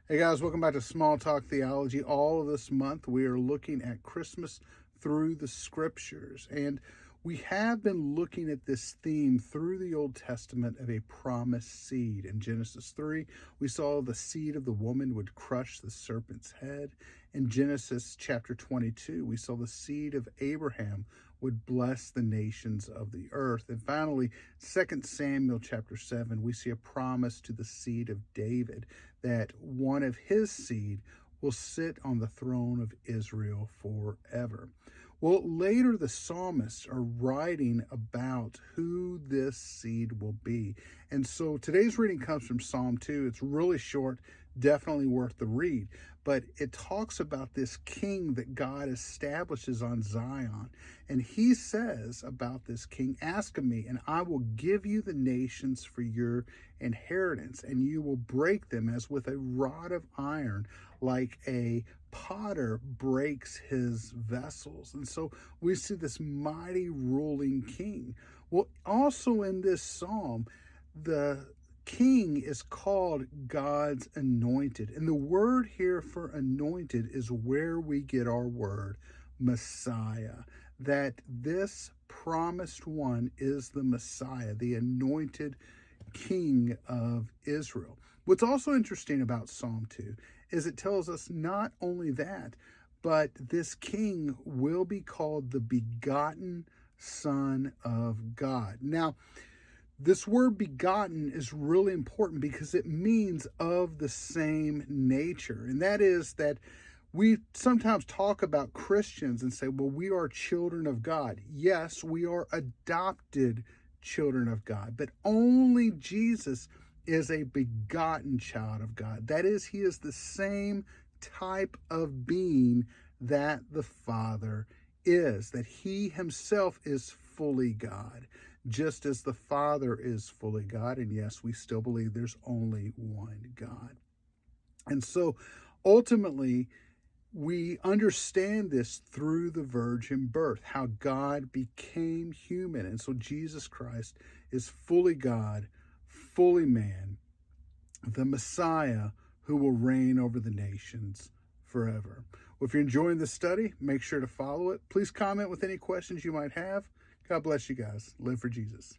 Hey guys, welcome back to Small Talk Theology. All of this month we are looking at Christmas through the scriptures. And we have been looking at this theme through the Old Testament of a promised seed. In Genesis 3, we saw the seed of the woman would crush the serpent's head. In Genesis chapter 22, we saw the seed of Abraham would bless the nations of the earth. And finally, 2 Samuel chapter 7, we see a promise to the seed of David that one of his seed will sit on the throne of Israel forever. Well, later the psalmists are writing about who this seed will be. And so today's reading comes from Psalm 2. It's really short, definitely worth the read. But it talks about this king that God establishes on Zion. And he says about this king, "Ask of me, and I will give you the nations for your inheritance, and you will break them as with a rod of iron, like a potter breaks his vessels." And so we see this mighty ruling king. Well, also in this psalm, the king is called God's anointed. And the word here for anointed is where we get our word Messiah. That this promised one is the Messiah, the anointed king of Israel. What's also interesting about Psalm 2 is it tells us not only that, but this king will be called the begotten Son of God. Now, this word begotten is really important because it means of the same nature. And that is that we sometimes talk about Christians and say, well, we are children of God. Yes, we are adopted children of God, but only Jesus is a begotten child of God. That is, he is the same type of being that the Father is, that he himself is fully God, just as the Father is fully God. And yes, we still believe there's only one God. And so ultimately, we understand this through the virgin birth, how God became human. And so Jesus Christ is fully God, fully man, the Messiah who will reign over the nations forever. Well, if you're enjoying this study, make sure to follow it. Please comment with any questions you might have. God bless you guys. Live for Jesus.